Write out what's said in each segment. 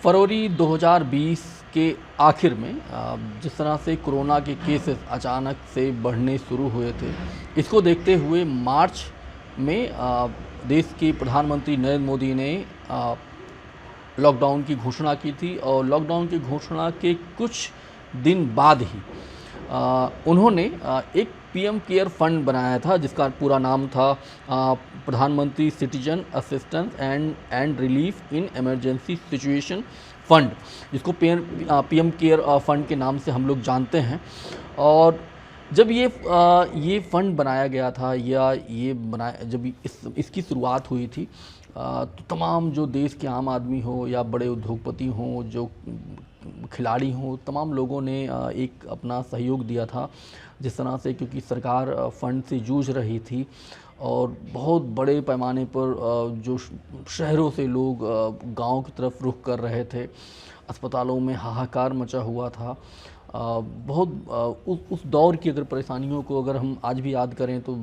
फरवरी 2020 के आखिर में जिस तरह से कोरोना के केसेस अचानक से बढ़ने शुरू हुए थे, इसको देखते हुए मार्च में देश के प्रधानमंत्री नरेंद्र मोदी ने लॉकडाउन की घोषणा की थी और लॉकडाउन की घोषणा के कुछ दिन बाद ही उन्होंने एक पीएम केयर फंड बनाया था, जिसका पूरा नाम था प्रधानमंत्री citizen assistance and relief in emergency situation fund, जिसको पीएम केयर फंड के नाम से हम लोग जानते हैं। और जब ये फंड बनाया गया था या जब इसकी शुरुआत हुई थी, तो तमाम जो देश के आम आदमी हो या बड़े उद्योगपति हों, जो खिलाड़ी हों, तमाम लोगों ने एक अपना सहयोग दिया था। जिस तरह से, क्योंकि सरकार फंड से जूझ रही थी और बहुत बड़े पैमाने पर जो शहरों से लोग गांव की तरफ रुख कर रहे थे, अस्पतालों में हाहाकार मचा हुआ था। बहुत उस दौर की अगर परेशानियों को अगर हम आज भी याद करें तो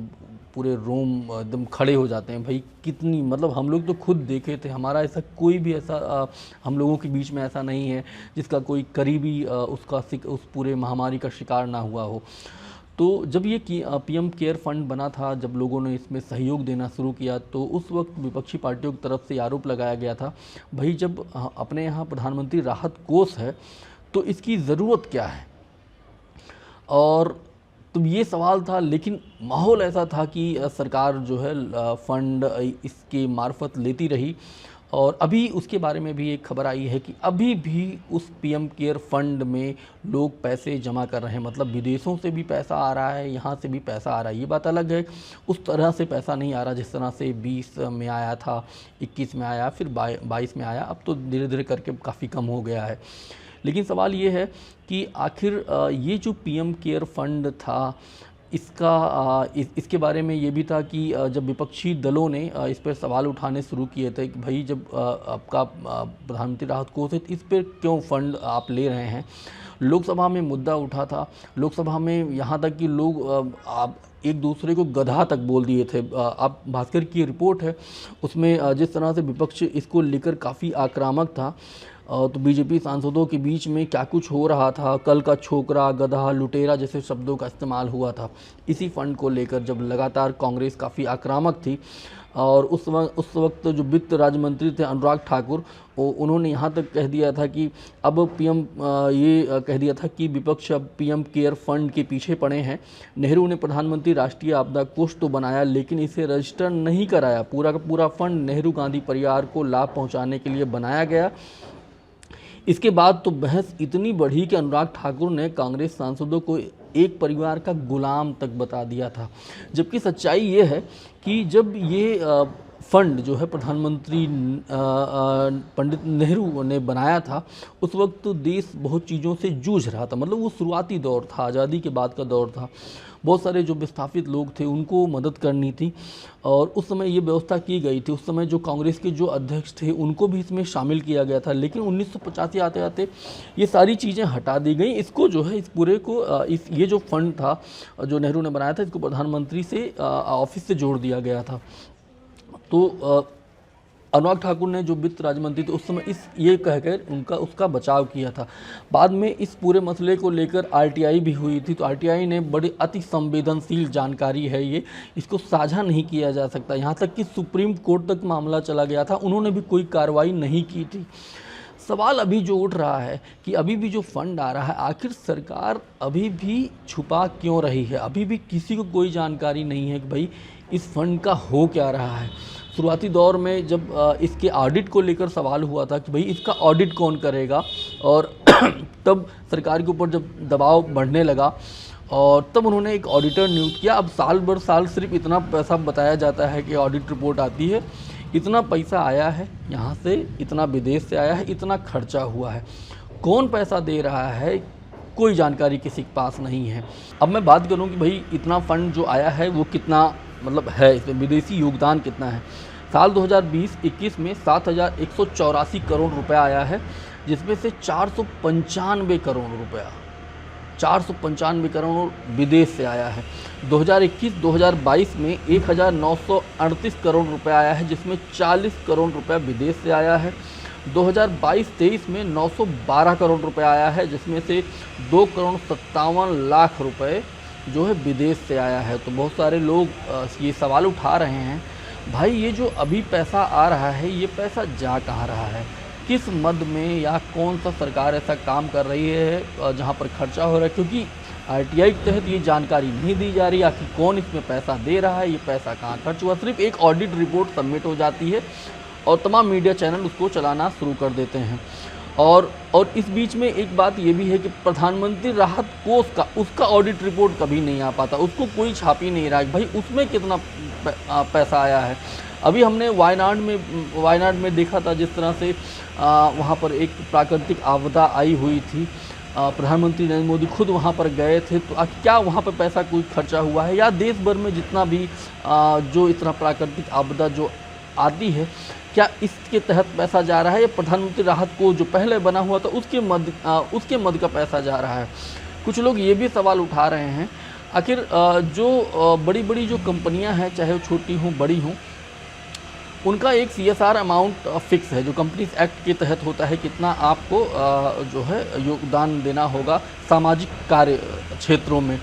पूरे रोम एकदम खड़े हो जाते हैं। भाई कितनी, मतलब हम लोग तो खुद देखे थे, हमारा ऐसा कोई भी हम लोगों के बीच में ऐसा नहीं है जिसका कोई करीबी उस पूरे महामारी का शिकार ना हुआ हो। तो जब ये पीएम केयर फंड बना था, जब लोगों ने इसमें सहयोग देना शुरू किया, तो उस वक्त विपक्षी पार्टियों की तरफ से आरोप लगाया गया था, भाई जब अपने यहाँ प्रधानमंत्री राहत कोष है तो इसकी ज़रूरत क्या है। और तो ये सवाल था, लेकिन माहौल ऐसा था कि सरकार जो है फंड इसके मार्फत लेती रही। और अभी उसके बारे में भी एक खबर आई है कि अभी भी उस पीएम केयर फंड में लोग पैसे जमा कर रहे हैं, मतलब विदेशों से भी पैसा आ रहा है, यहाँ से भी पैसा आ रहा है। ये बात अलग है, उस तरह से पैसा नहीं आ रहा जिस तरह से 20 में आया था, 21 में आया, फिर 22 में आया। अब तो धीरे धीरे करके काफ़ी कम हो गया है। लेकिन सवाल ये है कि आखिर ये जो पीएम केयर फंड था, इसके बारे में ये भी था कि जब विपक्षी दलों ने इस पर सवाल उठाने शुरू किए थे कि भाई जब आपका प्रधानमंत्री राहत कोष है, इस पर क्यों फंड आप ले रहे हैं। लोकसभा में मुद्दा उठा था, लोकसभा में यहाँ तक कि लोग एक दूसरे को गधा तक बोल दिए थे। आप भास्कर की रिपोर्ट है, उसमें जिस तरह से विपक्ष इसको लेकर काफ़ी आक्रामक था, तो बीजेपी सांसदों के बीच में क्या कुछ हो रहा था, कल का छोकरा, गधा, लुटेरा जैसे शब्दों का इस्तेमाल हुआ था इसी फंड को लेकर, जब लगातार कांग्रेस काफ़ी आक्रामक थी। और उस वक्त जो वित्त राज्य मंत्री थे अनुराग ठाकुर, उन्होंने यहाँ तक कह दिया था कि अब कह दिया था कि विपक्ष अब पीएम केयर फंड के पीछे पड़े हैं। नेहरू ने प्रधानमंत्री राष्ट्रीय आपदा कोष तो बनाया, लेकिन इसे रजिस्टर नहीं कराया। पूरा का पूरा फंड नेहरू गांधी परिवार को लाभ पहुँचाने के लिए बनाया गया। इसके बाद तो बहस इतनी बढ़ी कि अनुराग ठाकुर ने कांग्रेस सांसदों को एक परिवार का गुलाम तक बता दिया था। जबकि सच्चाई ये है कि जब ये फंड जो है प्रधानमंत्री पंडित नेहरू ने बनाया था, उस वक्त तो देश बहुत चीज़ों से जूझ रहा था। मतलब वो शुरुआती दौर था, आज़ादी के बाद का दौर था। बहुत सारे जो विस्थापित लोग थे उनको मदद करनी थी और उस समय ये व्यवस्था की गई थी। उस समय जो कांग्रेस के जो अध्यक्ष थे उनको भी इसमें शामिल किया गया था। लेकिन 1985 आते आते ये सारी चीज़ें हटा दी गई। इसको जो है, इस पूरे को ये जो फंड था जो नेहरू ने बनाया था, इसको प्रधानमंत्री से ऑफिस से जोड़ दिया गया था। तो अनुराग ठाकुर ने, जो वित्त राज्य मंत्री थे उस समय, ये कहकर उसका बचाव किया था। बाद में इस पूरे मसले को लेकर आरटीआई भी हुई थी, तो आरटीआई ने बड़ी अति संवेदनशील जानकारी है ये, इसको साझा नहीं किया जा सकता। यहाँ तक कि सुप्रीम कोर्ट तक मामला चला गया था, उन्होंने भी कोई कार्रवाई नहीं की थी। सवाल अभी जो उठ रहा है कि अभी भी जो फंड आ रहा है, आखिर सरकार अभी भी छुपा क्यों रही है। अभी भी किसी को कोई जानकारी नहीं है कि भाई इस फंड का हो क्या रहा है। शुरुआती दौर में जब इसके ऑडिट को लेकर सवाल हुआ था कि भाई इसका ऑडिट कौन करेगा, और तब सरकार के ऊपर जब दबाव बढ़ने लगा और तब उन्होंने एक ऑडिटर नियुक्त किया। अब साल भर साल सिर्फ इतना पैसा बताया जाता है कि ऑडिट रिपोर्ट आती है, इतना पैसा आया है यहाँ से, इतना विदेश से आया है, इतना खर्चा हुआ है। कौन पैसा दे रहा है, कोई जानकारी किसी के पास नहीं है। अब मैं बात करूँ कि भाई इतना फंड जो आया है वो कितना, मतलब है, इसमें विदेशी योगदान कितना है। साल 2020-21 में 7,184 करोड़ रुपया आया है, जिसमें से 495 करोड़ विदेश से आया है। 2021-2022 में 1,938 करोड़ रुपया आया है, जिसमें 40 करोड़ रुपया विदेश से आया है। 2022-23 में 912 करोड़ रुपए आया है, जिसमें से 2,57 करोड़ रुपए जो है विदेश से आया है। तो बहुत सारे लोग ये सवाल उठा रहे हैं, भाई ये जो अभी पैसा आ रहा है, ये पैसा जा कहाँ रहा है, किस मद में, या कौन सा सरकार ऐसा काम कर रही है जहाँ पर खर्चा हो रहा है, क्योंकि आरटीआई के तहत ये जानकारी नहीं दी जा रही आखिर कौन इसमें पैसा दे रहा है, ये पैसा कहाँ खर्च हुआ। सिर्फ एक ऑडिट रिपोर्ट सबमिट हो जाती है और तमाम मीडिया चैनल उसको चलाना शुरू कर देते हैं। और इस बीच में एक बात ये भी है कि प्रधानमंत्री राहत कोष का उसका ऑडिट रिपोर्ट कभी नहीं आ पाता, उसको कोई छाप ही नहीं रहा है भाई उसमें कितना पैसा आया है। अभी हमने वायनाड में देखा था जिस तरह से वहाँ पर एक प्राकृतिक आपदा आई हुई थी, प्रधानमंत्री नरेंद्र मोदी खुद वहाँ पर गए थे, तो क्या वहाँ पर पैसा कोई खर्चा हुआ है, या देश भर में जितना भी जो इस तरह प्राकृतिक आपदा जो आती है, क्या इसके तहत पैसा जा रहा है, या प्रधानमंत्री राहत को जो पहले बना हुआ था उसके मद का पैसा जा रहा है। कुछ लोग ये भी सवाल उठा रहे हैं, आखिर जो बड़ी बड़ी जो कंपनियां हैं, चाहे वो छोटी हों बड़ी हों, उनका एक CSR अमाउंट फिक्स है जो कंपनीज एक्ट के तहत होता है, कितना आपको जो है योगदान देना होगा सामाजिक कार्य क्षेत्रों में।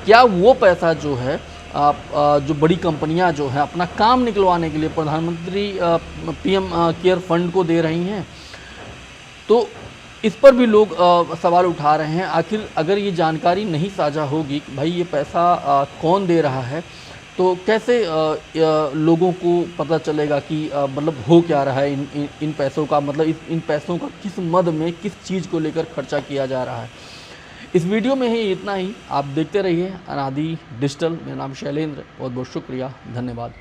क्या वो पैसा जो है जो बड़ी कंपनियां जो है अपना काम निकलवाने के लिए प्रधानमंत्री PM केयर फंड को दे रही हैं? तो इस पर भी लोग सवाल उठा रहे हैं, आखिर अगर ये जानकारी नहीं साझा होगी कि भाई ये पैसा कौन दे रहा है, तो कैसे लोगों को पता चलेगा कि मतलब हो क्या रहा है इन पैसों का, मतलब इन पैसों का किस मद में किस चीज़ को लेकर खर्चा किया जा रहा है। इस वीडियो में ही इतना ही, आप देखते रहिए अनादि डिजिटल। मेरा नाम शैलेंद्र, बहुत बहुत शुक्रिया, धन्यवाद।